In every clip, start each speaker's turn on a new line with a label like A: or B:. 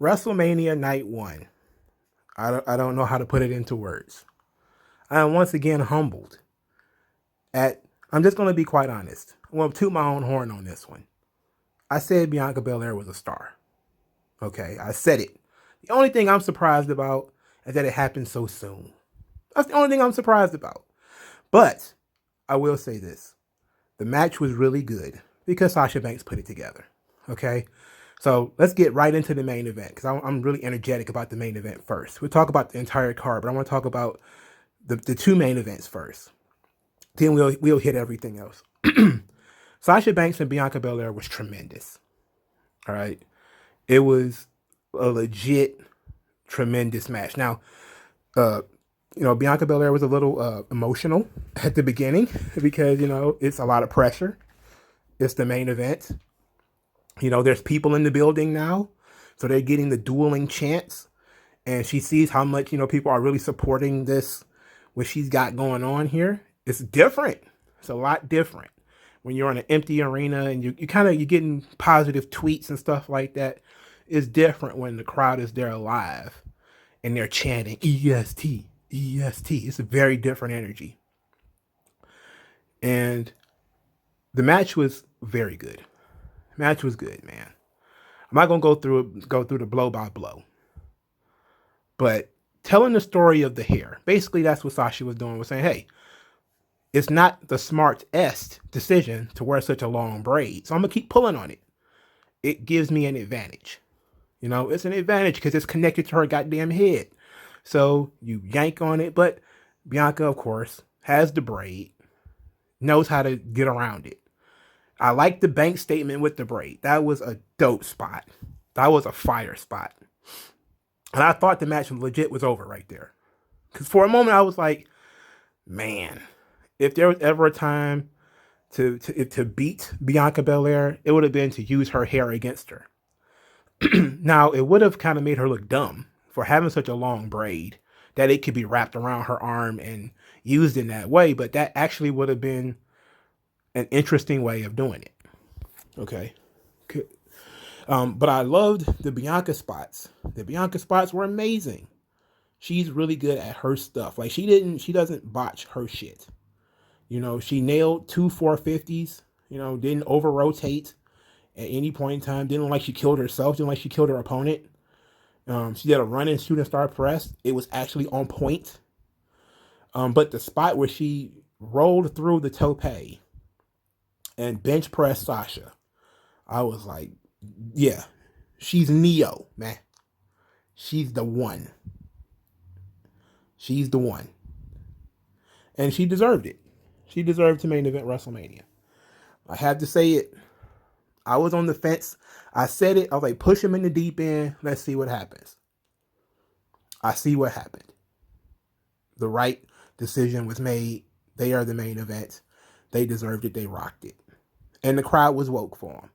A: WrestleMania Night 1. I don't know how to put it into words. I am once again humbled I'm just going to be quite honest. I'm going to toot my own horn on this one. I said Bianca Belair was a star. Okay, I said it. The only thing I'm surprised about is that it happened so soon. That's the only thing I'm surprised about. But I will say this. The match was really good because Sasha Banks put it together. Okay, so let's get right into the main event because I'm really energetic about the main event first. We'll talk about the entire card, but I want to talk about the two main events first. Then we'll hit everything else. Sasha Banks and Bianca Belair was tremendous. All right. It was a legit tremendous match. Now, Bianca Belair was a little emotional at the beginning because, it's a lot of pressure. It's the main event. There's people in the building now. So they're getting the dueling chants. And she sees how much, people are really supporting this, what she's got going on here. It's different. It's a lot different when you're in an empty arena and you're getting positive tweets and stuff like that. It's different when the crowd is there live and they're chanting EST, EST. It's a very different energy. And the match was very good. The match was good, man. I'm not gonna go through the blow by blow, but telling the story of the hair. Basically, that's what Sasha was doing. Was saying, hey, it's not the smartest decision to wear such a long braid. So I'm going to keep pulling on it. It gives me an advantage. It's an advantage because it's connected to her goddamn head. So you yank on it. But Bianca, of course, has the braid, knows how to get around it. I like the bank statement with the braid. That was a dope spot. That was a fire spot. And I thought the match legit was over right there. Because for a moment, I was like, man, if there was ever a time to beat Bianca Belair, it would have been to use her hair against her. Now, it would have kind of made her look dumb for having such a long braid that it could be wrapped around her arm and used in that way, but that actually would have been an interesting way of doing it. Okay. But I loved the Bianca spots. The Bianca spots were amazing. She's really good at her stuff. Like she doesn't botch her shit. She nailed 2 450s, didn't over rotate at any point in time. Didn't look like she killed herself. Didn't look like she killed her opponent. She did a running shooting star press. It was actually on point. But the spot where she rolled through the tope and bench pressed Sasha, I was like, yeah, she's Neo, man. She's the one. She's the one. And she deserved it. She deserved to main event WrestleMania. I had to say it. I was on the fence. I said it. I was like, push him in the deep end. Let's see what happens. I see what happened. The right decision was made. They are the main event. They deserved it. They rocked it. And the crowd was woke for them.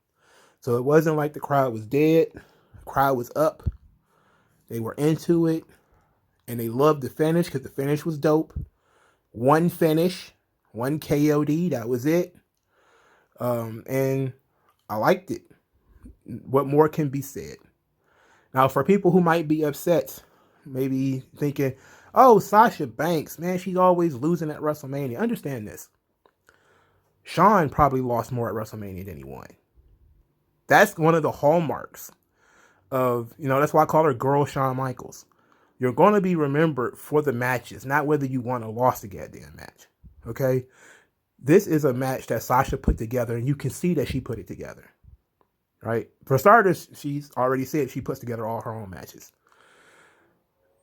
A: So it wasn't like the crowd was dead. The crowd was up. They were into it. And they loved the finish because the finish was dope. One finish. One KOD, that was it. And I liked it. What more can be said? Now, for people who might be upset, maybe thinking, oh, Sasha Banks, man, she's always losing at WrestleMania. Understand this. Shawn probably lost more at WrestleMania than he won. That's one of the hallmarks of, that's why I call her Girl Shawn Michaels. You're going to be remembered for the matches, not whether you won or lost a goddamn match. Okay, this is a match that Sasha put together, and you can see that she put it together. Right? For starters, she's already said she puts together all her own matches.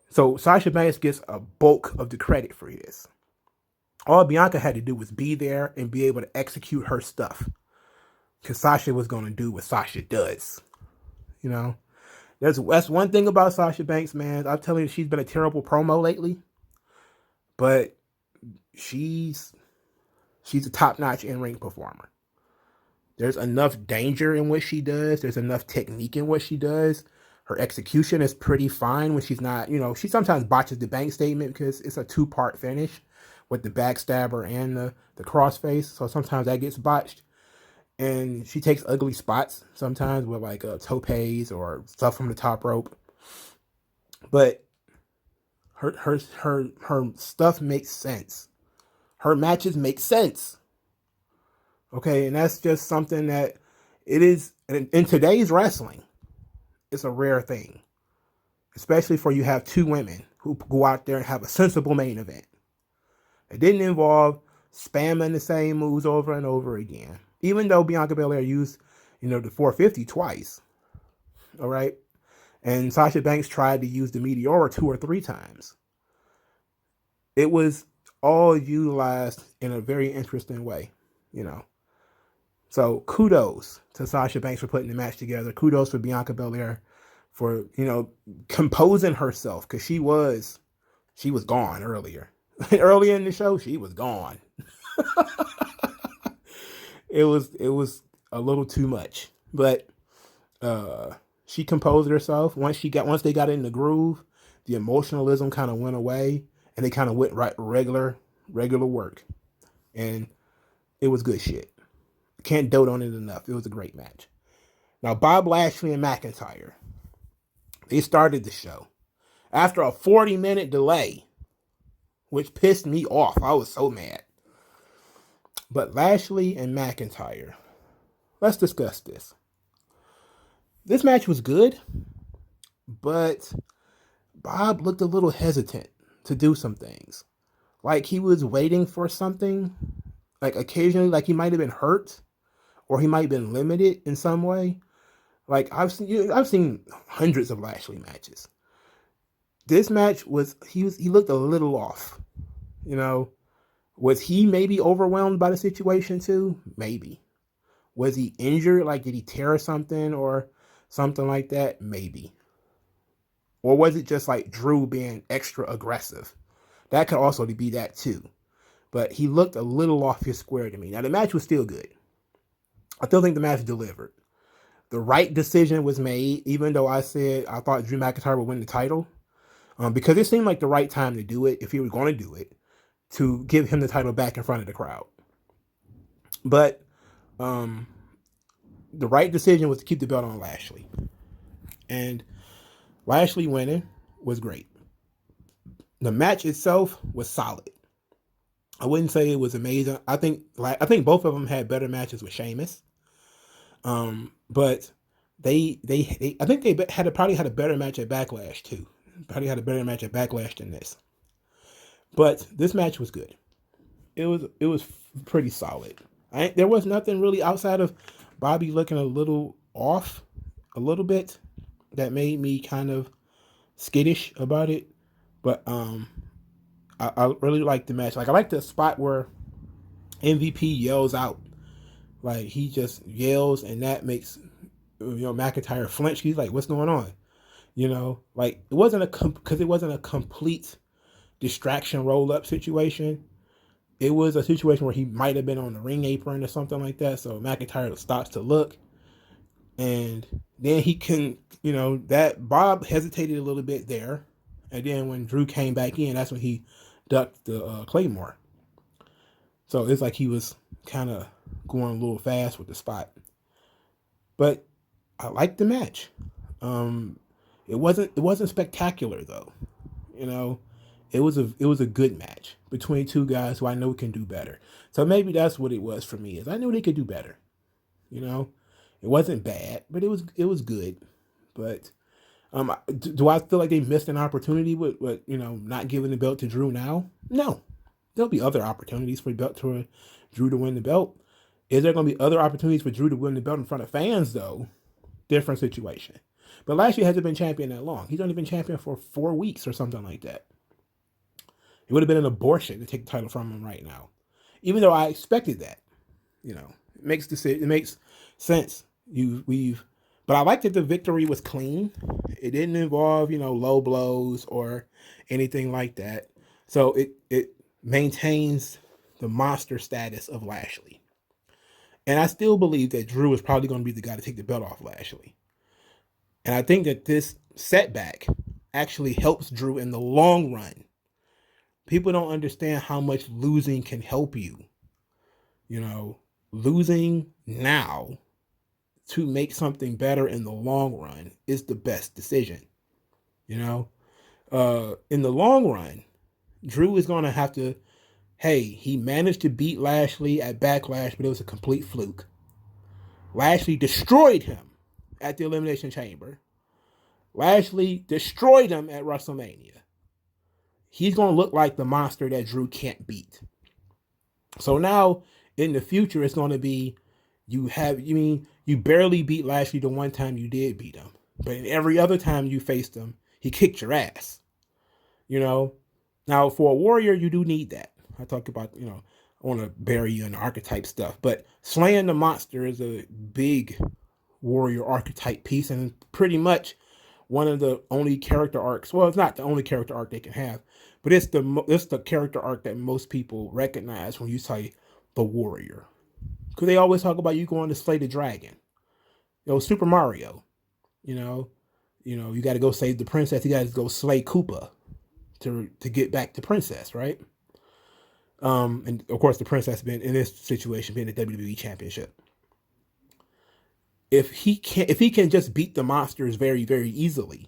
A: So Sasha Banks gets a bulk of the credit for this. All Bianca had to do was be there and be able to execute her stuff. Because Sasha was going to do what Sasha does. That's one thing about Sasha Banks, man. I'm telling you, she's been a terrible promo lately. But she's a top-notch in-ring performer. There's enough danger in what she does. There's enough technique in what she does. Her execution is pretty fine when she's not, she sometimes botches the bank statement because it's a 2-part finish with the backstabber and the crossface. So sometimes that gets botched. and she takes ugly spots sometimes with like topes or stuff from the top rope. But her stuff makes sense. Her matches make sense. Okay, and that's just something that it is in today's wrestling. It's a rare thing, especially for you have two women who go out there and have a sensible main event. It didn't involve spamming the same moves over and over again. Even though Bianca Belair used, the 450 twice. All right. And Sasha Banks tried to use the Meteora 2 or 3 times. It was all utilized in a very interesting way, So kudos to Sasha Banks for putting the match together. Kudos for Bianca Belair for, composing herself, because she was gone earlier. Earlier in the show, she was gone. It was a little too much, but she composed herself. Once they got in the groove, the emotionalism kind of went away, and they kind of went right regular work, and it was good shit. Can't dote on it enough. It was a great match. Now, Bob Lashley and McIntyre, they started the show after a 40-minute delay, which pissed me off. I was so mad. But Lashley and McIntyre, let's discuss this. This match was good, but Bob looked a little hesitant to do some things. Like he was waiting for something, like occasionally, like he might have been hurt, or he might have been limited in some way. Like I've seen hundreds of Lashley matches. This match he looked a little off. Was he maybe overwhelmed by the situation too? Maybe. Was he injured? Like, did he tear something or something like that? Maybe. Or was it just like Drew being extra aggressive? That could also be that too. But he looked a little off his square to me. Now, the match was still good. I still think the match delivered. The right decision was made, even though I said I thought Drew McIntyre would win the title. Because it seemed like the right time to do it, if he was going to do it, to give him the title back in front of the crowd. But the right decision was to keep the belt on Lashley. And Lashley winning was great. The match itself was solid. I wouldn't say it was amazing. I think both of them had better matches with Sheamus. But I think they probably had a better match at Backlash too. Probably had a better match at Backlash than this. But this match was good. It was pretty solid. There was nothing really outside of Bobby looking a little off, a little bit, that made me kind of skittish about it. But I really liked the match. Like I like the spot where MVP yells out, like he just yells, and that makes McIntyre flinch. He's like, "What's going on?" Like it wasn't a complete distraction roll up situation. It was a situation where he might have been on the ring apron or something like that. So McIntyre stops to look, and then he can, that Bob hesitated a little bit there, and then when Drew came back in, that's when he ducked the Claymore. So it's like he was kind of going a little fast with the spot, but I liked the match. It wasn't spectacular though, It was a good match between two guys who I know can do better. So maybe that's what it was for me, is I knew they could do better. It wasn't bad, but it was good. But do I feel like they missed an opportunity with not giving the belt to Drew now? No. There'll be other opportunities for Drew to win the belt. Is there going to be other opportunities for Drew to win the belt in front of fans though? Different situation. But Lashley hasn't been champion that long. He's only been champion for 4 weeks or something like that. It would have been an abortion to take the title from him right now, even though I expected that. It makes sense. But I like that the victory was clean. It didn't involve low blows or anything like that. So it maintains the monster status of Lashley, and I still believe that Drew is probably going to be the guy to take the belt off Lashley. And I think that this setback actually helps Drew in the long run. People don't understand how much losing can help you. losing now to make something better in the long run is the best decision. You know, in the long run, Drew is going to have to, hey, he managed to beat Lashley at Backlash, but it was a complete fluke. Lashley destroyed him at the Elimination Chamber. Lashley destroyed him at WrestleMania. He's going to look like the monster that Drew can't beat. So now in the future, it's going to be you barely beat Lashley the one time you did beat him, but in every other time you faced him, he kicked your ass. You know, now for a warrior, you do need that. I talk about, I want to bury you in the archetype stuff, but slaying the monster is a big warrior archetype piece, and pretty much one of the only character arcs. Well, it's not the only character arc they can have, but it's the character arc that most people recognize when you say the warrior, because they always talk about you going to slay the dragon. Super Mario. You got to go save the princess. You got to go slay Koopa to get back to Princess, right? And of course, the princess been in this situation being the WWE Championship. If he can just beat the monsters very, very easily,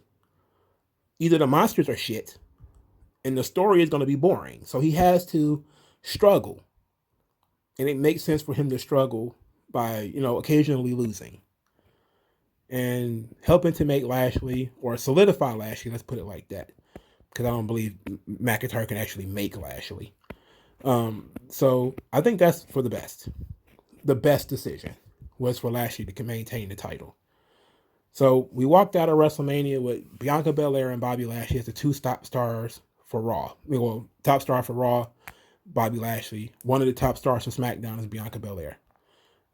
A: either the monsters are shit, and the story is going to be boring. So he has to struggle, and it makes sense for him to struggle by occasionally losing and helping to make Lashley, or solidify Lashley. Let's put it like that, because I don't believe McIntyre can actually make Lashley. So I think that's for the best. The best decision was for Lashley to maintain the title. So we walked out of WrestleMania with Bianca Belair and Bobby Lashley as the two top stars for Raw. Well, top star for Raw, Bobby Lashley. One of the top stars for SmackDown is Bianca Belair.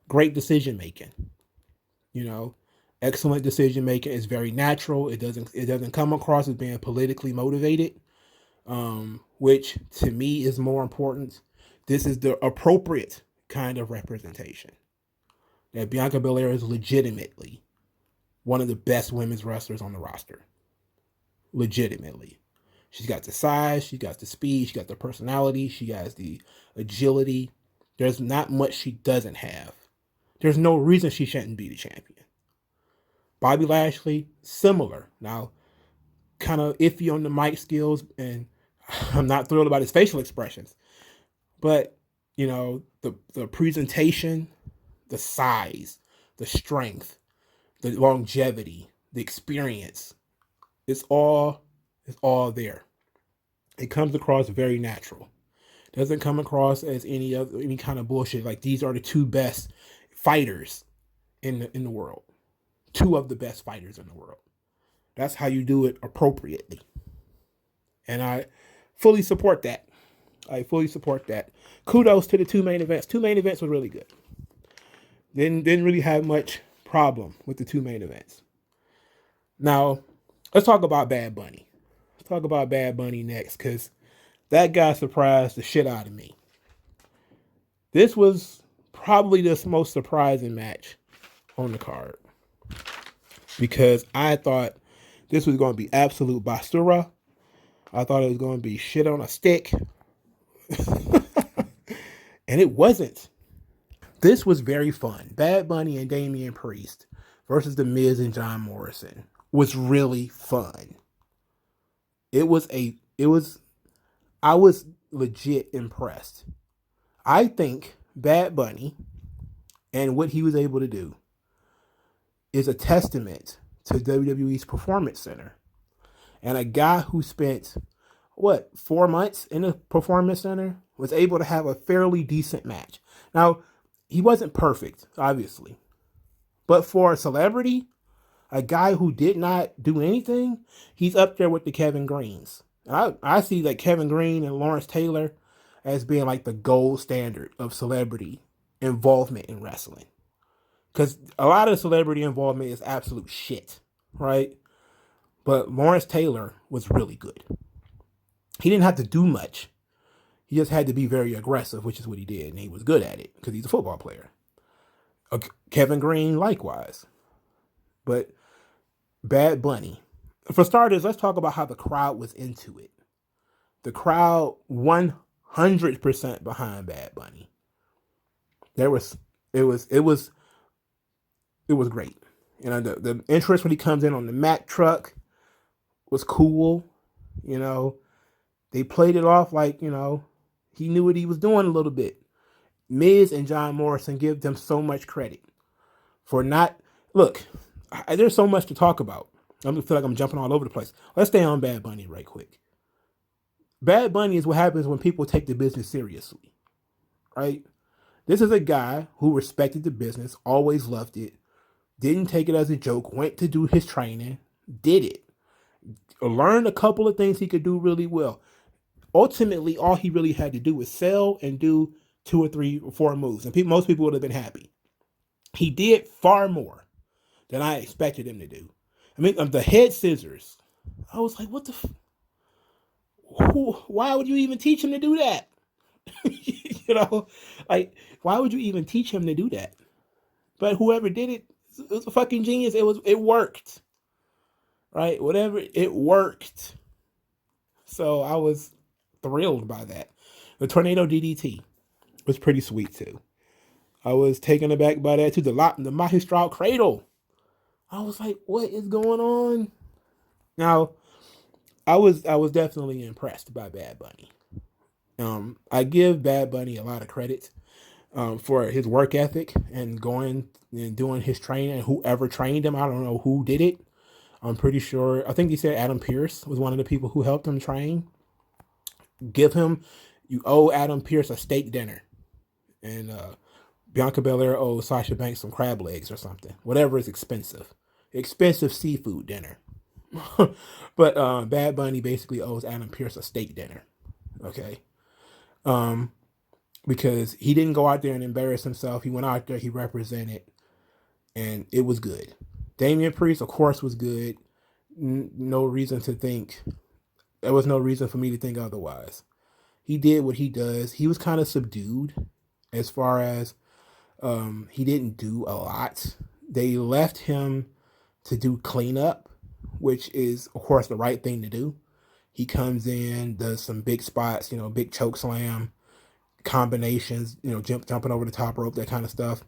A: Great decision making. Excellent decision making. It's very natural. It doesn't come across as being politically motivated, which to me is more important. This is the appropriate kind of representation. That Bianca Belair is legitimately one of the best women's wrestlers on the roster. Legitimately. She's got the size, she got the speed, she got the personality, she has the agility. There's not much she doesn't have. There's no reason she shouldn't be the champion. Bobby Lashley, similar. Now, kind of iffy on the mic skills, and I'm not thrilled about his facial expressions. But, the presentation, the size, the strength, the longevity, the experience, it's all there. It comes across very natural. It doesn't come across as any kind of bullshit. Like, these are the two best fighters in the world. Two of the best fighters in the world. That's how you do it appropriately. And I fully support that. Kudos to the two main events. Two main events were really good. Didn't really have much problem with the two main events. Now, let's talk about Bad Bunny. Let's talk about Bad Bunny next, because that guy surprised the shit out of me. This was probably the most surprising match on the card, because I thought this was going to be absolute basura. I thought it was going to be shit on a stick. And it wasn't. This was very fun. Bad Bunny and Damien Priest versus the Miz and John Morrison was really fun. I was legit impressed. I think Bad Bunny and what he was able to do is a testament to WWE's Performance Center. And a guy who spent, 4 months in the Performance Center was able to have a fairly decent match. Now, he wasn't perfect, obviously. But for a celebrity, a guy who did not do anything, he's up there with the Kevin Greens. I see like Kevin Green and Lawrence Taylor as being like the gold standard of celebrity involvement in wrestling. Because a lot of celebrity involvement is absolute shit, right? But Lawrence Taylor was really good. He didn't have to do much. He just had to be very aggressive, which is what he did, and he was good at it because he's a football player. Kevin Green, likewise. But Bad Bunny. For starters, let's talk about how the crowd was into it. The crowd 100% behind Bad Bunny. There was It was it was great. You know, the interest when he comes in on the Mack truck was cool. You know, they played it off like, he knew what he was doing a little bit. Miz and John Morrison give them so much credit for not. Look, there's so much to talk about. I feel like I'm jumping all over the place. Let's stay on Bad Bunny right quick. Bad Bunny is what happens when people take the business seriously, right? This is a guy who respected the business, always loved it, didn't take it as a joke, went to do his training, did it, learned a couple of things he could do really well. Ultimately, all he really had to do was sell and do 2 or 3 or 4 moves, and most people would have been happy. He did far more than I expected him to do. I mean, the head scissors. I was like, what the? Why would you even teach him to do that? you know, like, why would you even teach him to do that? But whoever did it, it was a fucking genius. It worked, right? Whatever, it worked. So I was thrilled by that. The tornado DDT was pretty sweet too. I was taken aback by that too. The Magistral Cradle. I was like, what is going on? Now, I was definitely impressed by Bad Bunny. I give Bad Bunny a lot of credit for his work ethic and going and doing his training. Whoever trained him, I don't know who did it. I'm pretty sure. I think he said Adam Pearce was one of the people who helped him train. You owe Adam Pearce a steak dinner, and Bianca Belair owes Sasha Banks some crab legs or something. Whatever is expensive seafood dinner. But Bad Bunny basically owes Adam Pearce a steak dinner. Okay. Because he didn't go out there and embarrass himself. He went out there, he represented, and it was good. Damien Priest, of course, was good. No reason to think, there was no reason for me to think otherwise. He did what he does. He was kind of subdued as far as he didn't do a lot. They left him to do cleanup, which is, of course, the right thing to do. He comes in, does some big spots, big choke slam, combinations, jumping over the top rope, that kind of stuff.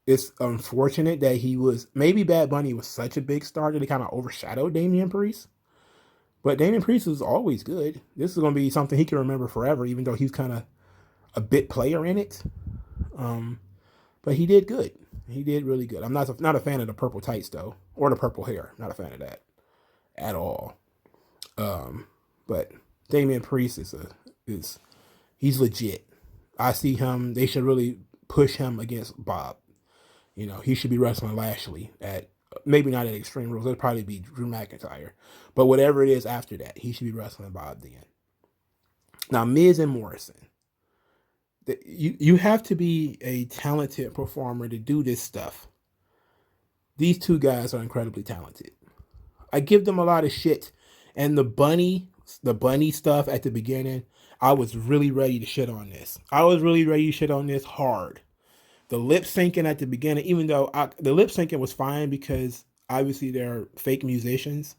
A: It's unfortunate that maybe Bad Bunny was such a big star that he kind of overshadowed Damien Priest. But Damien Priest is always good. This is going to be something he can remember forever, even though he's kind of a bit player in it. But he did good. He did really good. I'm not a fan of the purple tights though, or the purple hair. Not a fan of that at all. But Damien Priest is he's legit. I see him. They should really push him against Bob. He should be wrestling Lashley at, maybe not at Extreme Rules. It'll probably be Drew McIntyre. But whatever it is after that, he should be wrestling Bob then. Now, Miz and Morrison. You have to be a talented performer to do this stuff. These two guys are incredibly talented. I give them a lot of shit. And the bunny stuff at the beginning, I was really ready to shit on this. I was really ready to shit on this hard. The lip syncing at the beginning, even though the lip syncing was fine because obviously they're fake musicians.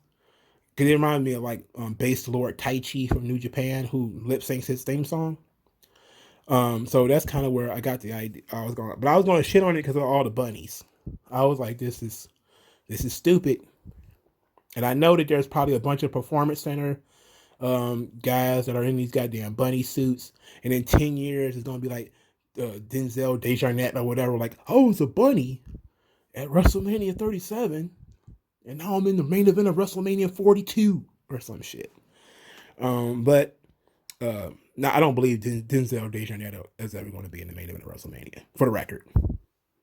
A: Because it reminded me of like Bass Lord Taichi from New Japan, who lip syncs his theme song. So that's kind of where I got the idea. I was going to shit on it because of all the bunnies. I was like, this is stupid. And I know that there's probably a bunch of Performance Center guys that are in these goddamn bunny suits, and in 10 years it's going to be like Denzel Desjardins or whatever, like, I was a bunny at WrestleMania 37, and now I'm in the main event of WrestleMania 42 or some shit. But now I don't believe Denzel Desjardins is ever going to be in the main event of WrestleMania, for the record. I'm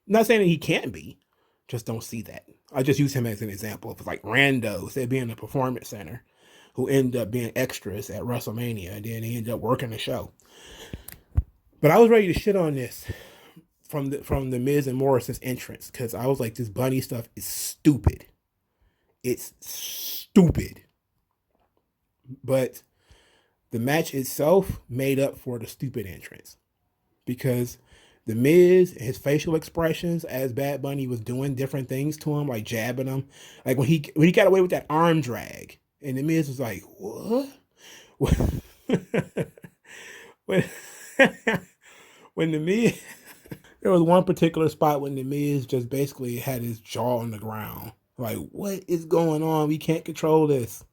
A: not saying that he can't be, just don't see that. I just use him as an example of like randos that be in the Performance Center who end up being extras at WrestleMania, and then they end up working the show. But I was ready to shit on this from the Miz and Morrison's entrance, because I was like, this bunny stuff is stupid. It's stupid. But the match itself made up for the stupid entrance, because the Miz, his facial expressions as Bad Bunny was doing different things to him, like jabbing him, like when he got away with that arm drag, and the Miz was like, what? when when the Miz, there was one particular spot when the Miz just basically had his jaw on the ground. Like, what is going on? We can't control this.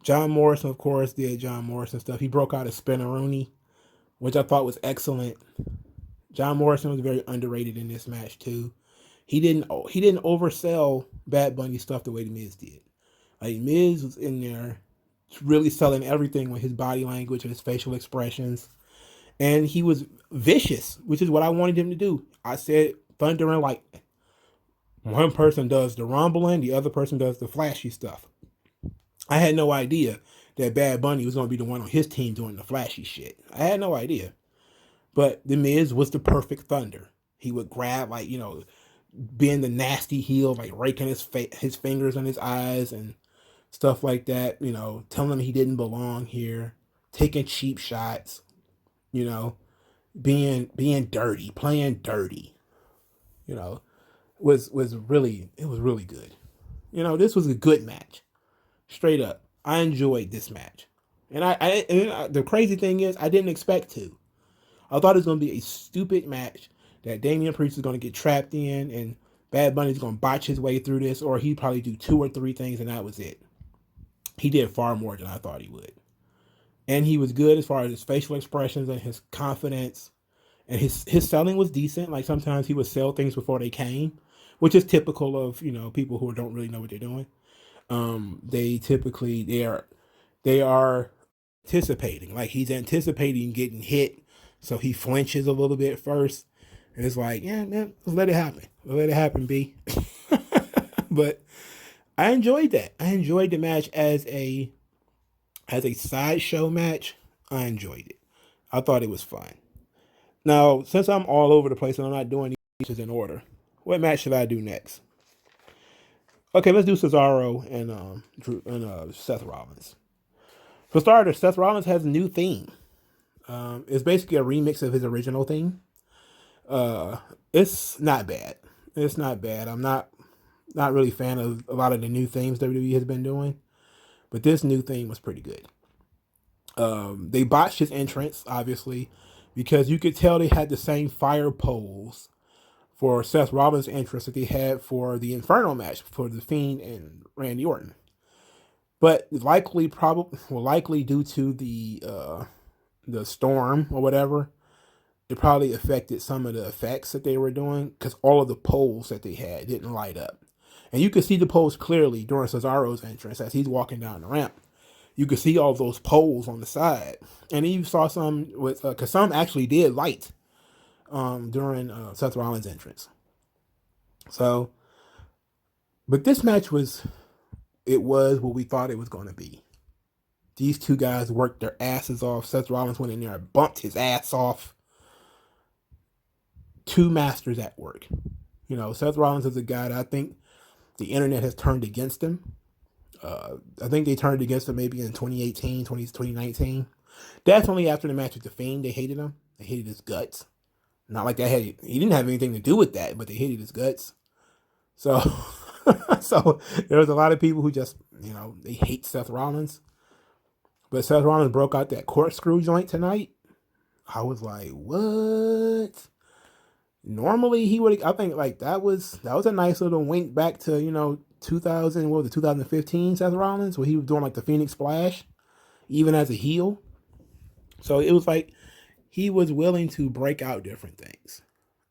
A: John Morrison, of course, did John Morrison stuff. He broke out a spinneroonie, which I thought was excellent. John Morrison was very underrated in this match too. He didn't oversell Bad Bunny stuff the way the Miz did. Like Miz was in there really selling everything with his body language and his facial expressions. And he was vicious, which is what I wanted him to do. I said thunder and lightning. One person does the rumbling, the other person does the flashy stuff. I had no idea that Bad Bunny was going to be the one on his team doing the flashy shit. I had no idea. But The Miz was the perfect thunder. He would grab, like, being the nasty heel, like raking his fingers on his eyes and stuff like that, telling him he didn't belong here, taking cheap shots, you know, being dirty, playing dirty, you know, was really good. This was a good match. Straight up. I enjoyed this match. And the crazy thing is I didn't expect to. I thought it was going to be a stupid match that Damien Priest is going to get trapped in and Bad Bunny's going to botch his way through this, or he'd probably do 2 or 3 things and that was it. He did far more than I thought he would. And he was good as far as his facial expressions and his confidence. And his selling was decent. Like sometimes he would sell things before they came, which is typical of, people who don't really know what they're doing. They are anticipating. Like he's anticipating getting hit, so he flinches a little bit first. And it's like, yeah, man, let's let it happen. Let it happen, B. But I enjoyed that. I enjoyed the match as a sideshow match. I enjoyed it. I thought it was fun. Now, since I'm all over the place and I'm not doing these matches in order, what match should I do next? Okay, let's do Cesaro and Seth Rollins. For starters, Seth Rollins has a new theme. It's basically a remix of his original theme. It's not bad. It's not bad. I'm not really a fan of a lot of the new themes WWE has been doing, but this new theme was pretty good. They botched his entrance, obviously, because you could tell they had the same fire poles for Seth Rollins' entrance that they had for the Inferno match for The Fiend and Randy Orton. But likely due to the storm or whatever, it probably affected some of the effects that they were doing because all of the poles that they had didn't light up. And you could see the poles clearly during Cesaro's entrance as he's walking down the ramp. You could see all those poles on the side. And then you saw some with, because some actually did light during Seth Rollins' entrance. So, but this match was what we thought it was going to be. These two guys worked their asses off. Seth Rollins went in there and bumped his ass off. Two masters at work. Seth Rollins is a guy that I think the internet has turned against him. I think they turned against him maybe in 2018, 2019. Definitely after the match with The Fiend, they hated him. They hated his guts. Not like he didn't have anything to do with that, but they hated his guts. So, so there was a lot of people who just, they hate Seth Rollins. But Seth Rollins broke out that corkscrew joint tonight. I was like, what? Normally he would, I think like that was a nice little wink back to 2015 Seth Rollins where he was doing like the Phoenix Splash, even as a heel. So it was like he was willing to break out different things,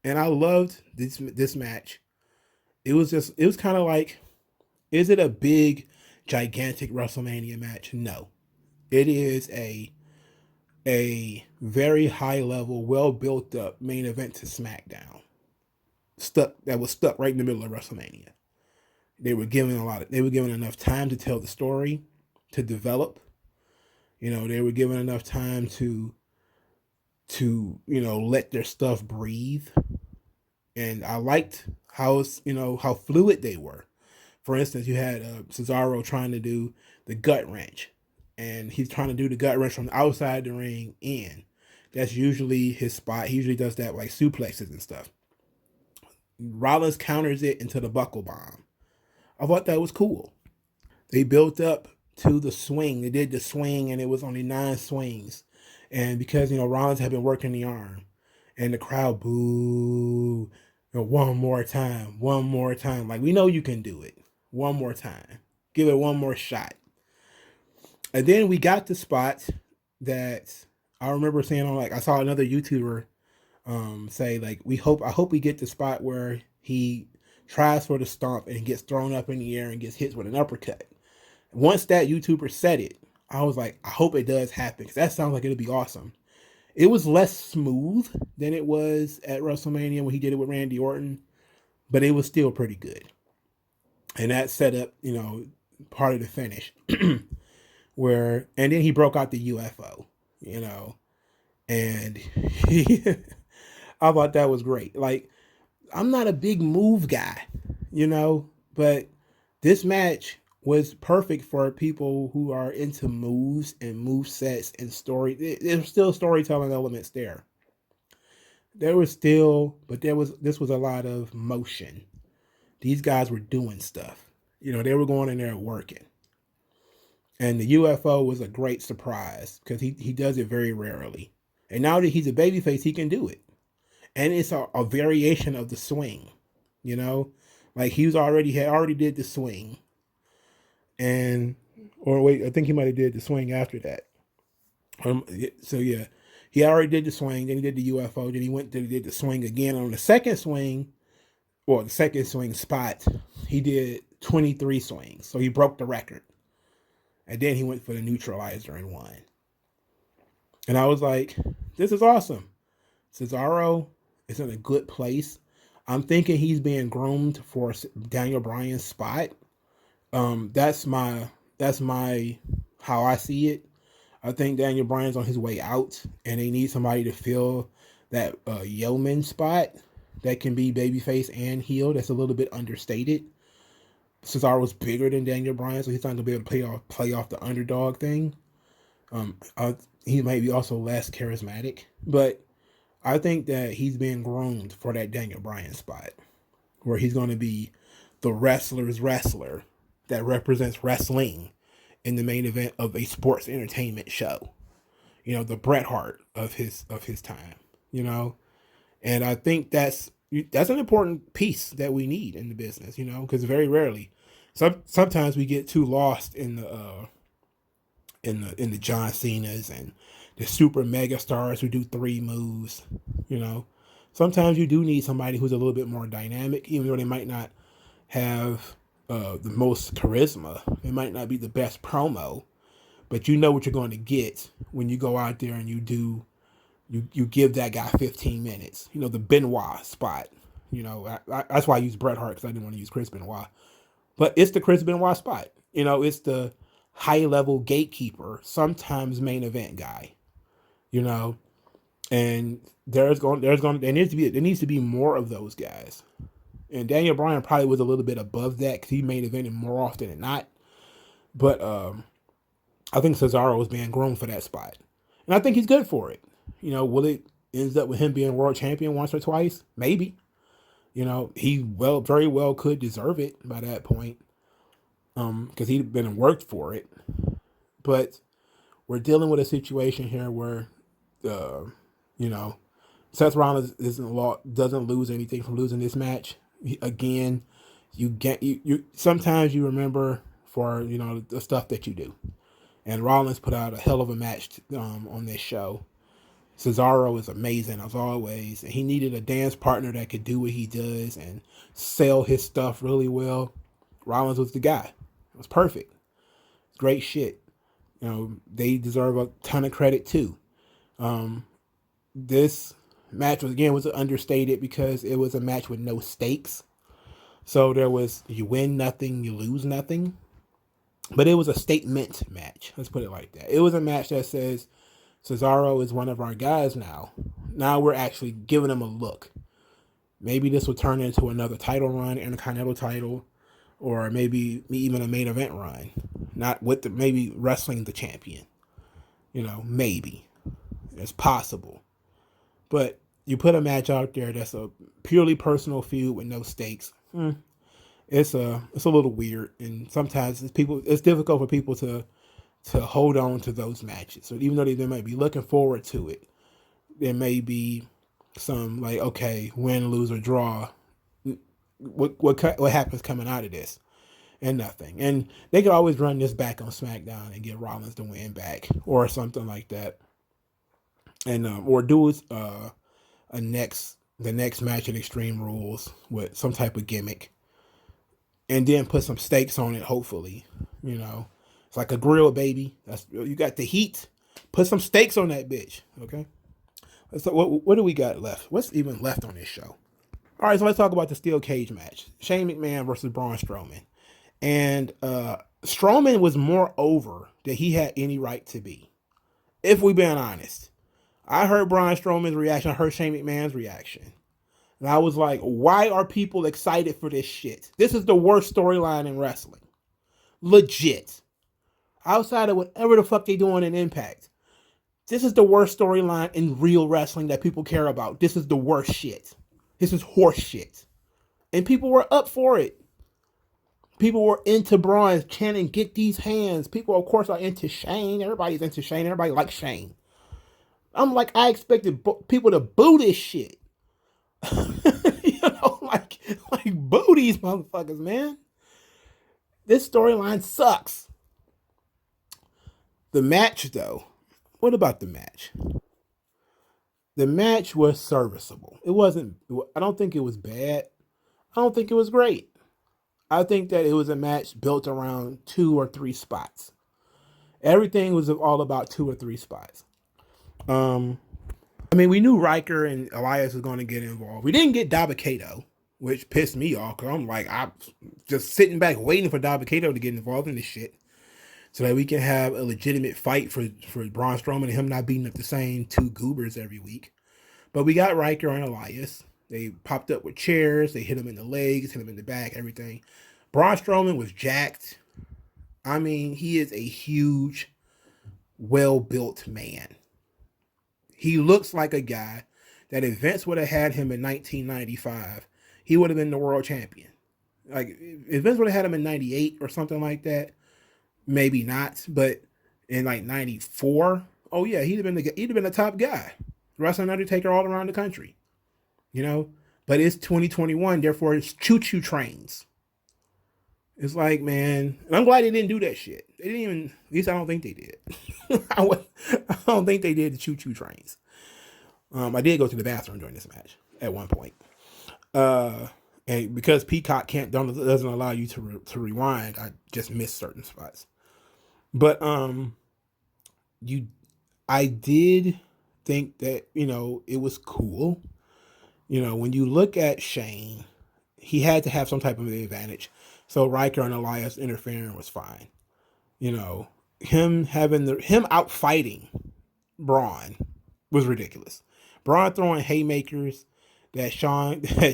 A: and I loved this match. It was kind of like, is it a big, gigantic WrestleMania match? No, it is a very high level, well built up main event to SmackDown. That was stuck right in the middle of WrestleMania. They were given enough time to tell the story, to develop. They were given enough time to let their stuff breathe. And I liked how fluid they were. For instance, you had Cesaro trying to do the gut wrench, and he's trying to do the gut wrench from outside the ring in. That's usually his spot. He usually does that like suplexes and stuff. Rollins counters it into the buckle bomb. I thought that was cool. They built up to the swing. They did the swing, and it was only 9 swings. And because Rollins had been working the arm, and the crowd boo. One more time, one more time. Like, we know you can do it. One more time. Give it one more shot. And then we got the spot that I remember saying on, like, I saw another YouTuber say, like, I hope we get the spot where he tries for the stomp and gets thrown up in the air and gets hit with an uppercut. Once that YouTuber said it, I was like, I hope it does happen, because that sounds like it'll be awesome. It was less smooth than it was at WrestleMania when he did it with Randy Orton, but it was still pretty good. And that set up, part of the finish. And then he broke out the UFO, and he, I thought that was great. Like, I'm not a big move guy, but this match was perfect for people who are into moves and move sets and story. There's still storytelling elements there. This was a lot of motion. These guys were doing stuff. They were going in there working. And the UFO was a great surprise because he does it very rarely. And now that he's a babyface, he can do it. And it's a variation of the swing, like had already did the swing. Or wait, I think he might have did the swing after that. So yeah, he already did the swing, then he did the UFO, then he did the swing again. On the second swing, the second swing spot, he did 23 swings. So he broke the record. And then he went for the neutralizer and won. And I was like, this is awesome. Cesaro is in a good place. I'm thinking he's being groomed for Daniel Bryan's spot. That's my how I see it. I think Daniel Bryan's on his way out, and they need somebody to fill that yeoman spot that can be babyface and heel. That's a little bit understated. Cesaro's bigger than Daniel Bryan, so he's not gonna be able to play off the underdog thing. He might be also less charismatic, but I think that he's being groomed for that Daniel Bryan spot, where he's going to be the wrestler's wrestler that represents wrestling in the main event of a sports entertainment show. The Bret Hart of his time. And I think that's an important piece that we need in the business. Because very rarely, sometimes we get too lost in the John Cena's and the super mega stars who do 3 moves. Sometimes you do need somebody who's a little bit more dynamic, even though they might not have the most charisma. It might not be the best promo, but you know what you're going to get when you go out there and you give that guy 15 minutes. The Benoit spot. That's why I use Bret Hart, because I didn't want to use Chris Benoit. But it's the Chris Benoit spot. It's the high level gatekeeper, sometimes main event guy. And there needs to be more of those guys. And Daniel Bryan probably was a little bit above that because he main evented more often than not. But I think Cesaro was being groomed for that spot, and I think he's good for it. Will it end up with him being world champion once or twice? Maybe. He very well could deserve it by that point, because he'd been and worked for it. But we're dealing with a situation here where, Seth Rollins doesn't lose anything from losing this match. Again, you sometimes you remember for the stuff that you do, and Rollins put out a hell of a match on this show. Cesaro is amazing as always, and he needed a dance partner that could do what he does and sell his stuff really well. Rollins was the guy. It was perfect. Great shit. They deserve a ton of credit too. This match was understated because it was a match with no stakes. So you win nothing, you lose nothing. But it was a statement match. Let's put it like that. It was a match that says Cesaro is one of our guys now. Now we're actually giving him a look. Maybe this will turn into another title run, Intercontinental title, or maybe even a main event run. Not with maybe wrestling the champion. Maybe. It's possible. But you put a match out there that's a purely personal feud with no stakes. It's a little weird, and sometimes it's difficult for people to hold on to those matches. So even though they might be looking forward to it, there may be some like, okay, win, lose, or draw. What happens coming out of this? And nothing. And they could always run this back on SmackDown and get Rollins to win back or something like that. And or do the next match at Extreme Rules with some type of gimmick, and then put some stakes on it. Hopefully, it's like a grill, baby. You got the heat. Put some stakes on that bitch. Okay. So what do we got left? What's even left on this show? All right, so let's talk about the steel cage match: Shane McMahon versus Braun Strowman. And Strowman was more over than he had any right to be. If we're being honest, I heard Braun Strowman's reaction. I heard Shane McMahon's reaction. And I was like, why are people excited for this shit? This is the worst storyline in wrestling. Legit. Outside of whatever the fuck they doing in Impact. This is the worst storyline in real wrestling that people care about. This is the worst shit. This is horse shit. And people were up for it. People were into Braun, chanting, get these hands. People, of course, are into Shane. Everybody's into Shane. Everybody likes Shane. I'm like, I expected people to boo this shit. like boo these motherfuckers, man. This storyline sucks. The match, though. What about the match? The match was serviceable. It wasn't, I don't think it was bad. I don't think it was great. I think that it was a match built around 2 or 3 spots. Everything was all about 2 or 3 spots. We knew Riker and Elias was going to get involved. We didn't get Dabba-Kato, which pissed me off because I'm just sitting back waiting for Dabba-Kato to get involved in this shit so that we can have a legitimate fight for Braun Strowman and him not beating up the same 2 goobers every week. But we got Riker and Elias. They popped up with chairs. They hit him in the legs, hit him in the back, everything. Braun Strowman was jacked. He is a huge, well-built man. He looks like a guy that if Vince would have had him in 1995, he would have been the world champion. Like, if Vince would have had him in 98 or something like that, maybe not. But in like 94, oh yeah, he'd have been the top guy. Wrestling Undertaker all around the country. But it's 2021, therefore it's choo-choo trains. It's like, man, and I'm glad they didn't do that shit. They didn't even, at least I don't think they did. I don't think they did the choo-choo trains. I did go to the bathroom during this match at one point. And because Peacock doesn't allow you to rewind, I just missed certain spots. But I did think that, it was cool. When you look at Shane, he had to have some type of advantage. So Riker and Elias interfering was fine. Him out fighting Braun was ridiculous. Braun throwing haymakers that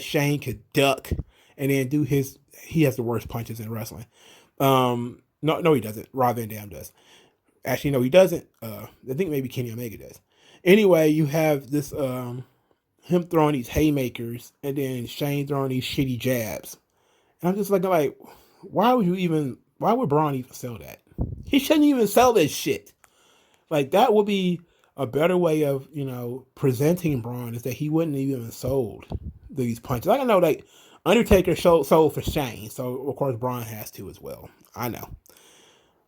A: Shane could duck and then do he has the worst punches in wrestling. No, he doesn't. Rob Van Dam does. Actually, no, he doesn't. I think maybe Kenny Omega does. Anyway, you have this him throwing these haymakers and then Shane throwing these shitty jabs. And I'm just like, why would Braun even sell that? He shouldn't even sell this shit. Like, that would be a better way of, presenting Braun, is that he wouldn't even sold these punches. I know, like, Undertaker sold for Shane, so of course Braun has to as well. I know.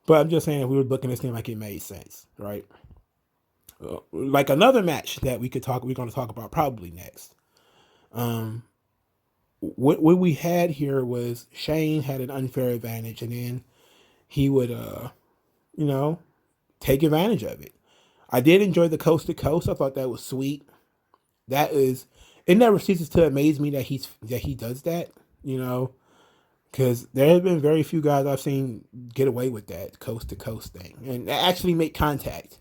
A: But I'm just saying, if we were booking this thing like it made sense, right? Like another match that we're going to talk about probably next. What we had here was Shane had an unfair advantage, and then he would, take advantage of it. I did enjoy the coast to coast. I thought that was sweet. It never ceases to amaze me that he does that, because there have been very few guys I've seen get away with that coast to coast thing and actually make contact.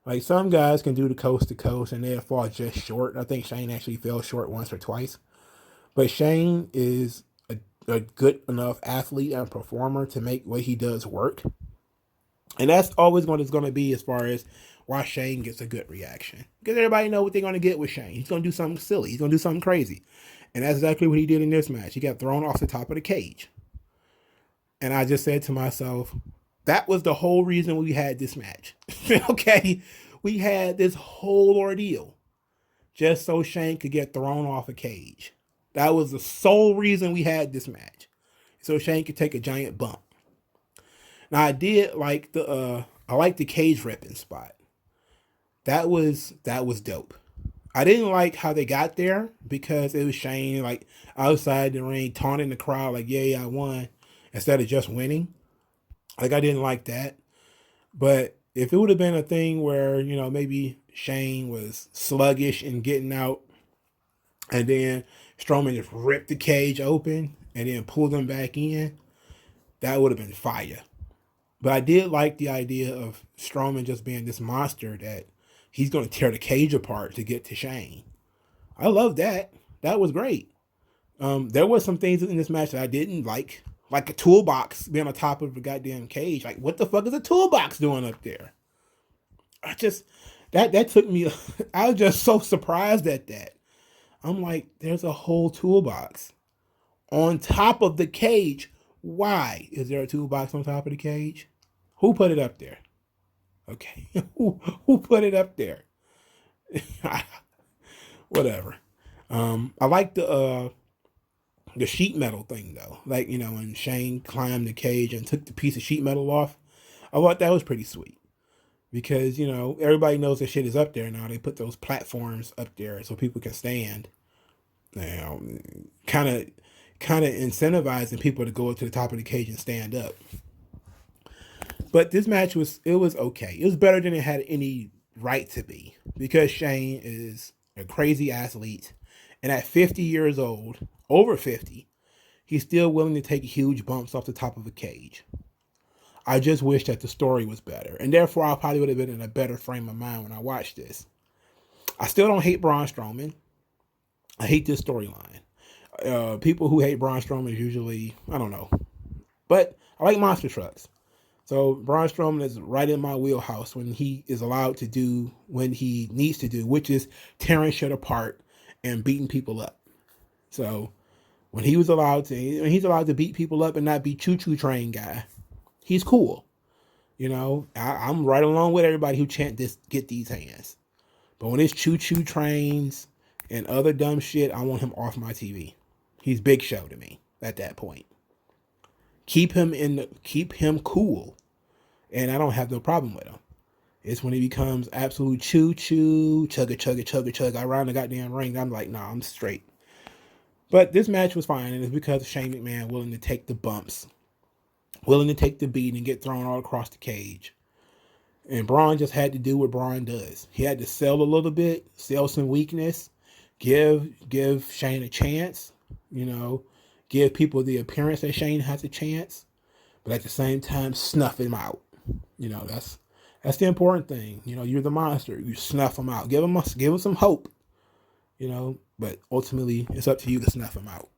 A: Like, some guys can do the coast to coast and they'll fall just short. I think Shane actually fell short once or twice. But Shane is a good enough athlete and performer to make what he does work. And that's always what it's going to be as far as why Shane gets a good reaction. Because everybody knows what they're going to get with Shane. He's going to do something silly. He's going to do something crazy. And that's exactly what he did in this match. He got thrown off the top of the cage. And I just said to myself, that was the whole reason we had this match. Okay? We had this whole ordeal just so Shane could get thrown off a cage. That was the sole reason we had this match. So Shane could take a giant bump. Now I did like the cage ripping spot. That was dope. I didn't like how they got there because it was Shane like outside the ring taunting the crowd like, yeah, I won, instead of just winning. Like I didn't like that. But if it would have been a thing where, maybe Shane was sluggish and getting out, and then Strowman just ripped the cage open and then pulled him back in, that would have been fire. But I did like the idea of Strowman just being this monster that he's going to tear the cage apart to get to Shane. I love that. That was great. There was some things in this match that I didn't like a toolbox being on top of the goddamn cage. Like, what the fuck is a toolbox doing up there? I just that took me. I was just so surprised at that. I'm like, there's a whole toolbox on top of the cage. Why is there a toolbox on top of the cage? Who put it up there? Okay, who put it up there? Whatever. I like the sheet metal thing though. Like, when Shane climbed the cage and took the piece of sheet metal off, I thought that was pretty sweet. Because, everybody knows that shit is up there now. They put those platforms up there so people can stand. Now, kind of incentivizing people to go up to the top of the cage and stand up. But this match was okay. It was better than it had any right to be, because Shane is a crazy athlete, and at 50 years old, over 50, he's still willing to take huge bumps off the top of a cage. I just wish that the story was better, and therefore I probably would have been in a better frame of mind when I watched this. I still don't hate Braun Strowman. I hate this storyline. People who hate Braun Strowman is usually, I don't know. But I like monster trucks. So Braun Strowman is right in my wheelhouse when he is allowed to do when he needs to do, which is tearing shit apart and beating people up. So when he's allowed to beat people up and not be choo-choo train guy, he's cool. I'm right along with everybody who chant this, get these hands. But when it's choo-choo trains and other dumb shit, I want him off my TV. He's Big Show to me at that point. Keep him cool, and I don't have no problem with him. It's when he becomes absolute choo-choo, chugga around the goddamn ring. I'm like, nah, I'm straight. But this match was fine, and it's because of Shane McMahon willing to take the bumps, willing to take the beat and get thrown all across the cage. And Braun just had to do what Braun does. He had to sell a little bit, sell some weakness, give Shane a chance, give people the appearance that Shane has a chance, but at the same time, snuff him out. That's the important thing. You're the monster. You snuff him out. Give him some hope. But ultimately, it's up to you to snuff him out.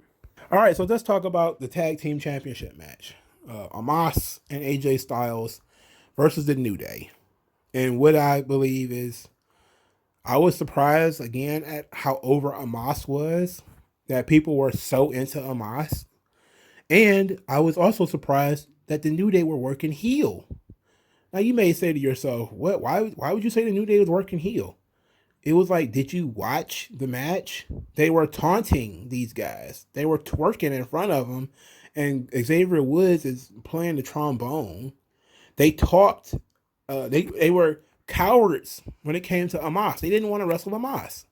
A: All right, so let's talk about the Tag Team Championship match. Omos and AJ Styles versus the New Day. And what I believe is, I was surprised again at how over Omos was, that people were so into Omos. And I was also surprised that the New Day were working heel. Now you may say to yourself, what? Why would you say the New Day was working heel? It was like, did you watch the match? They were taunting these guys. They were twerking in front of them, and Xavier Woods is playing the trombone. They talked. They were cowards when it came to Omos. They didn't want to wrestle Omos.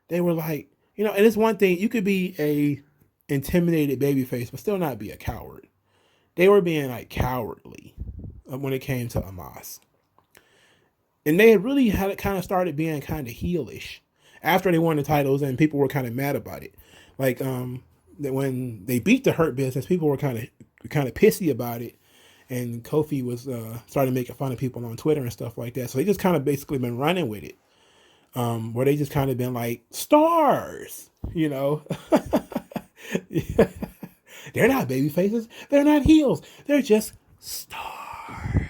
A: They were like, and it's one thing, you could be a intimidated babyface, but still not be a coward. They were being like cowardly when it came to Omos. And they really had it kind of started being kind of heelish after they won the titles, and people were kind of mad about it. Like when they beat the Hurt Business, people were kind of pissy about it, and Kofi was started making fun of people on Twitter and stuff like that. So they just kind of basically been running with it, where they just kind of been like stars, They're not baby faces. They're not heels. They're just stars.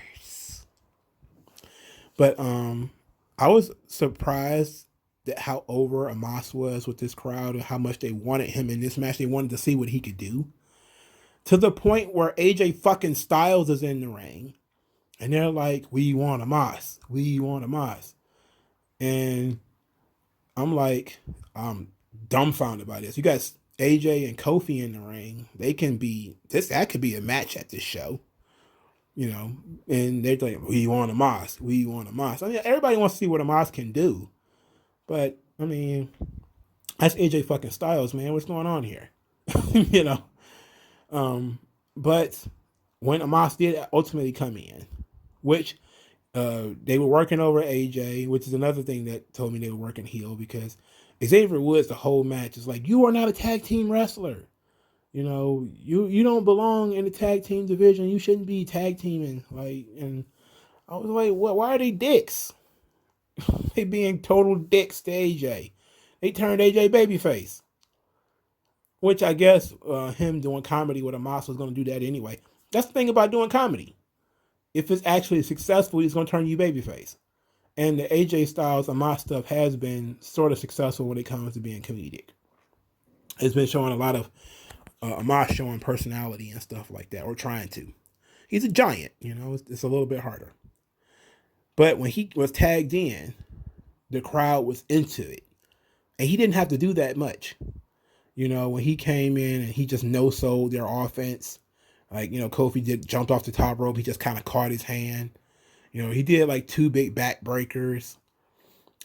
A: But I was surprised that how over Omos was with this crowd and how much they wanted him in this match. They wanted to see what he could do. To the point where AJ fucking Styles is in the ring. And they're like, we want Omos. We want Omos. And I'm like, I'm dumbfounded by this. You got AJ and Kofi in the ring. They can be this. That could be a match at this show, you know. And they're like, we want a Moss. We want a Moss. I mean, everybody wants to see what a Moss can do. But I mean, that's AJ fucking Styles, man. What's going on here? you know. But when Amos did ultimately come in, which they were working over AJ, which is another thing that told me they were working heel, because Xavier Woods the whole match is like, you are not a tag team wrestler. You know, you don't belong in the tag team division. You shouldn't be tag teaming. Like, and I was like, what? Why are they dicks? They being total dicks to AJ. They turned AJ babyface. Which I guess him doing comedy with Amos was going to do that anyway. That's the thing about doing comedy. If it's actually successful, he's going to turn you babyface. And the AJ Styles Amos stuff has been sort of successful when it comes to being comedic. It's been showing a lot of Amos showing personality and stuff like that, or trying to. He's a giant, you know, it's a little bit harder. But when he was tagged in, the crowd was into it. And he didn't have to do that much. You know, when he came in and he just no-sold their offense, like, you know, Kofi jumped off the top rope. He just kind of caught his hand. You know, he did like 2 big back breakers.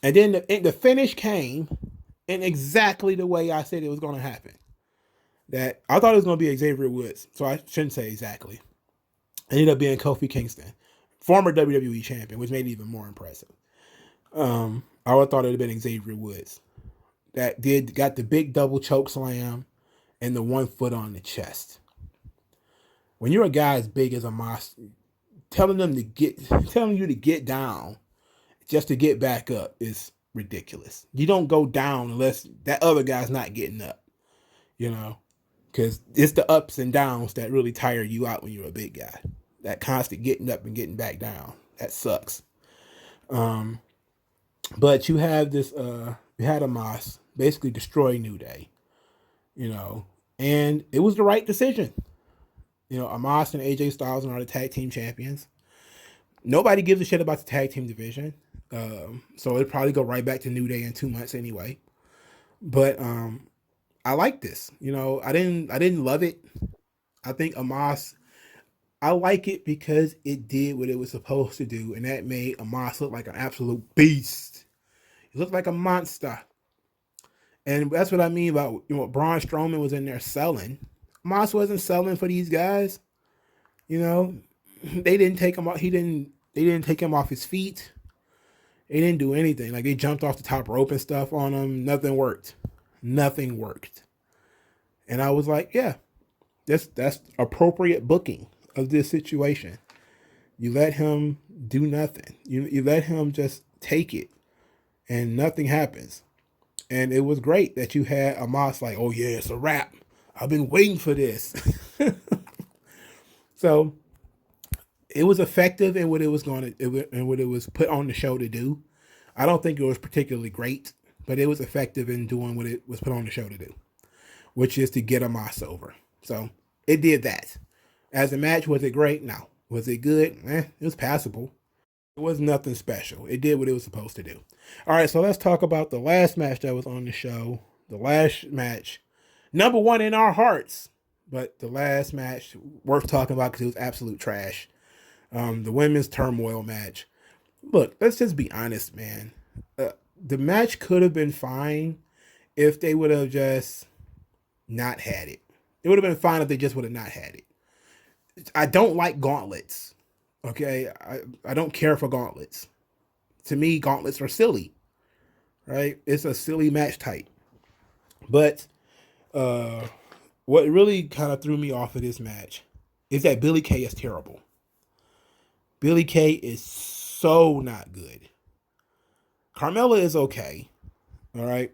A: And then the finish came in exactly the way I said it was going to happen. That I thought it was going to be Xavier Woods, so I shouldn't say exactly. It ended up being Kofi Kingston, former WWE champion, which made it even more impressive. I would have thought it would have been Xavier Woods. That got the big double choke slam and the 1 foot on the chest. When you're a guy as big as Amos, telling you to get down just to get back up is ridiculous. You don't go down unless that other guy's not getting up, you know, because it's the ups and downs that really tire you out when you're a big guy. That constant getting up and getting back down, that sucks. But you have this, you had Amos basically destroy New Day, you know, and it was the right decision. You know, Amos and AJ Styles are the tag team champions. Nobody gives a shit about the tag team division. So it'd probably go right back to New Day in 2 months anyway. But I like this. You know, I didn't love it. I think Amos, I like it because it did what it was supposed to do, and that made Amos look like an absolute beast. He looked like a monster. And that's what I mean about, you know, Braun Strowman was in there selling. Amos wasn't selling for these guys. You know, they didn't take him off. They didn't take him off his feet. They didn't do anything. Like, they jumped off the top rope and stuff on him. Nothing worked. Nothing worked. And I was like, yeah, that's appropriate booking of this situation. You let him do nothing. You let him just take it, and nothing happens. And it was great that you had Amos like, oh yeah, it's a wrap. I've been waiting for this. So it was effective in what it was and what it was put on the show to do. I don't think it was particularly great, but it was effective in doing what it was put on the show to do, which is to get Amos over. So it did that. As a match, was it great? No. Was it good? It was passable. It was nothing special. It did what it was supposed to do. All right, so let's talk about the last match that was on the show. The last match, number 1 in our hearts, but the last match worth talking about because it was absolute trash. The women's Turmoil match. Look, let's just be honest, man. The match could have been fine if they would have just not had it. It would have been fine if they just would have not had it. I don't like gauntlets. Okay, I don't care for gauntlets. To me, gauntlets are silly, right? It's a silly match type. But what really kind of threw me off of this match is that Billie Kay is terrible. Billie Kay is so not good. Carmella is okay, all right?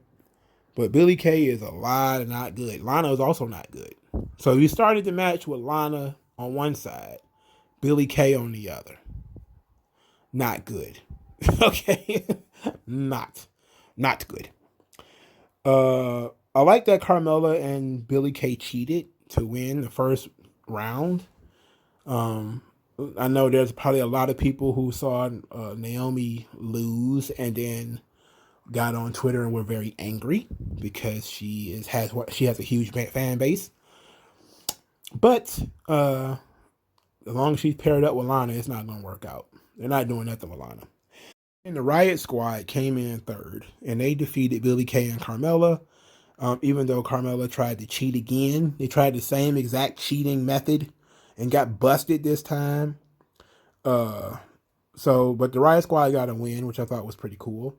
A: But Billie Kay is a lot not good. Lana is also not good. So you started the match with Lana on one side, Billie Kay on the other. Not good. Okay? Not good. I like that Carmella and Billie Kay cheated to win the first round. I know there's probably a lot of people who saw Naomi lose and then got on Twitter and were very angry because she has a huge fan base. But as long as she's paired up with Lana, it's not going to work out. They're not doing nothing with Lana. And the Riot Squad came in third, and they defeated Billie Kay and Carmella. Even though Carmella tried to cheat again, they tried the same exact cheating method and got busted this time. But the Riot Squad got a win, which I thought was pretty cool,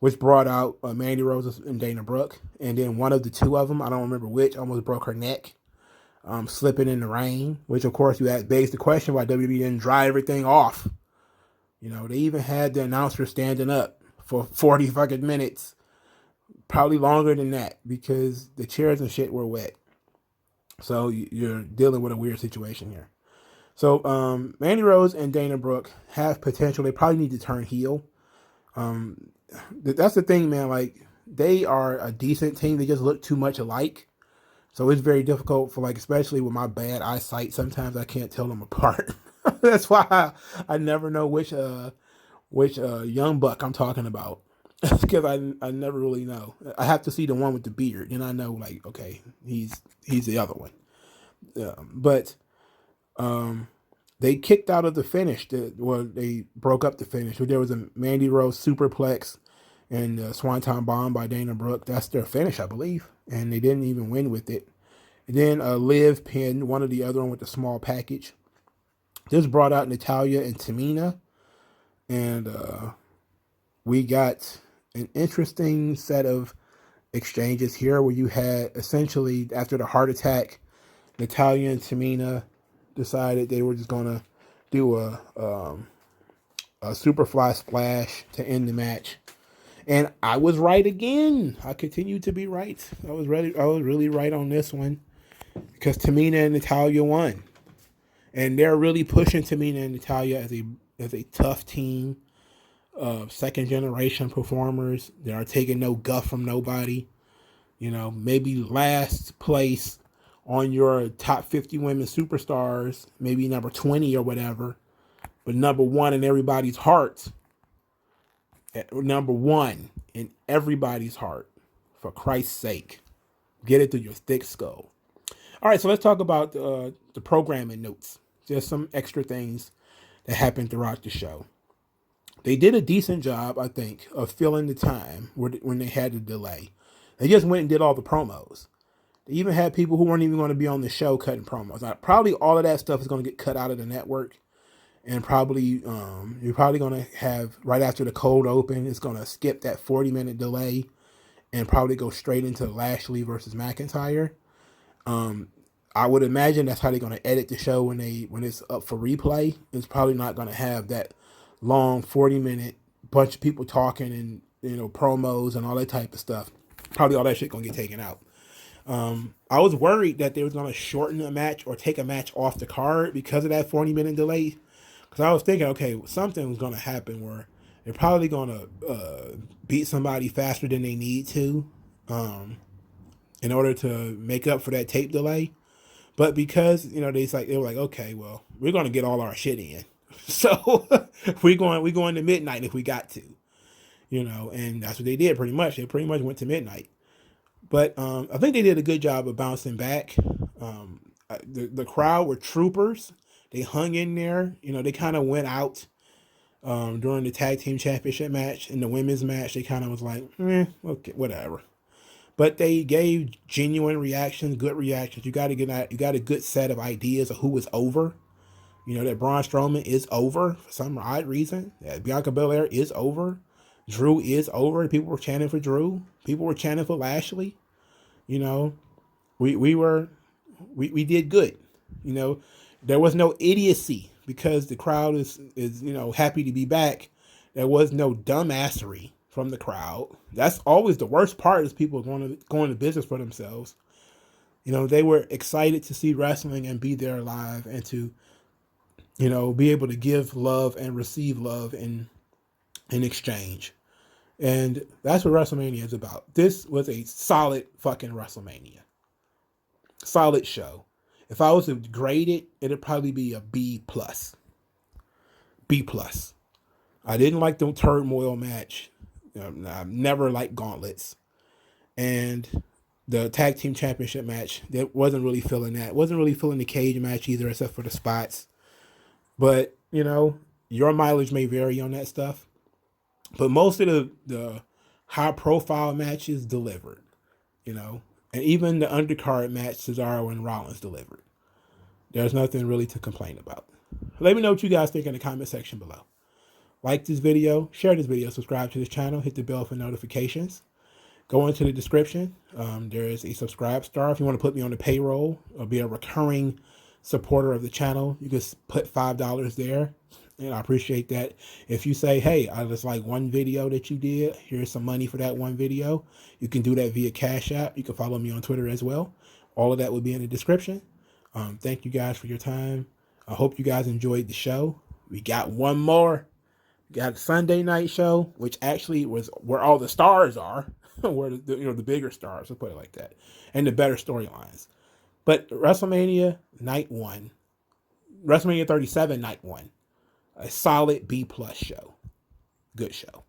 A: which brought out Mandy Rose and Dana Brooke. And then one of the two of them, I don't remember which, almost broke her neck, slipping in the rain, which of course begs the question why WWE didn't dry everything off. You know, they even had the announcer standing up for 40 fucking minutes, probably longer than that, because the chairs and shit were wet. So you're dealing with a weird situation here. So Mandy Rose and Dana Brooke have potential. They probably need to turn heel. That's the thing, man. Like, they are a decent team. They just look too much alike. So it's very difficult for, like, especially with my bad eyesight, sometimes I can't tell them apart. That's why I never know which young buck I'm talking about. Because I never really know. I have to see the one with the beard, and I know, like, okay, he's the other one. But they kicked out of the finish. They broke up the finish. There was a Mandy Rose superplex and a Swanton Bomb by Dana Brooke. That's their finish, I believe. And they didn't even win with it. And then Liv pinned one of the other one with a small package. This brought out Natalya and Tamina. And we got an interesting set of exchanges here where you had essentially, after the heart attack, Natalya and Tamina decided they were just going to do a Superfly splash to end the match. And I was right again. I continue to be right. I was really right on this one, because Tamina and Natalya won. And they're really pushing Tamina and Natalya as a tough team of second generation performers. They are taking no guff from nobody. You know, maybe last place on your top 50 women superstars, maybe number 20 or whatever, but number one in everybody's heart. Number one in everybody's heart, for Christ's sake. Get it through your thick skull. All right, so let's talk about the programming notes. Just some extra things that happened throughout the show. They did a decent job, I think, of filling the time when they had the delay. They just went and did all the promos. They even had people who weren't even going to be on the show cutting promos. Now, probably all of that stuff is going to get cut out of the network. And probably you're probably going to have, right after the cold open, it's going to skip that 40-minute delay and probably go straight into Lashley versus McIntyre. I would imagine that's how they're going to edit the show when it's up for replay. It's probably not going to have that long 40-minute bunch of people talking and, you know, promos and all that type of stuff. Probably all that shit going to get taken out. I was worried that they were going to shorten a match or take a match off the card because of that 40-minute delay. Because I was thinking, okay, something was going to happen where they're probably going to beat somebody faster than they need to in order to make up for that tape delay. But because, you know, they were like, okay, well, we're going to get all our shit in. So we're going to midnight if we got to, you know, and that's what they did pretty much. They pretty much went to midnight. But I think they did a good job of bouncing back. The crowd were troopers. They hung in there. You know, they kind of went out during the tag team championship match. In the women's match, they kind of was like, okay, whatever. But they gave genuine reactions, good reactions. You got a good set of ideas of who was over. You know, that Braun Strowman is over for some odd reason. That Bianca Belair is over. Drew is over. People were chanting for Drew. People were chanting for Lashley. You know, we did good. You know, there was no idiocy because the crowd is you know, happy to be back. There was no dumbassery from the crowd. That's always the worst part, is people going to business for themselves. You know, they were excited to see wrestling and be there live and to, you know, be able to give love and receive love in exchange. And that's what WrestleMania is about. This was a solid fucking WrestleMania. Solid show. If I was to grade it, it'd probably be a B+. B+. I didn't like the Turmoil match I've never liked gauntlets. And the tag team championship match, that wasn't really feeling that. Wasn't really feeling the cage match either, except for the spots. But, your mileage may vary on that stuff. But most of the high profile matches delivered, And even the undercard match, Cesaro and Rollins delivered. There's nothing really to complain about. Let me know what you guys think in the comment section below. Like this video, share this video, subscribe to this channel, hit the bell for notifications. Go into the description. There is a subscribe star. If you want to put me on the payroll or be a recurring supporter of the channel, you can put $5 there. And I appreciate that. If you say, hey, I just like one video that you did, here's some money for that one video, you can do that via Cash App. You can follow me on Twitter as well. All of that will be in the description. Thank you guys for your time. I hope you guys enjoyed the show. We got one more. We got a Sunday night show, which actually was where all the stars are, where the bigger stars, let's put it like that, and the better storylines. But WrestleMania night 1, WrestleMania 37 night 1, a solid B+ show. Good show.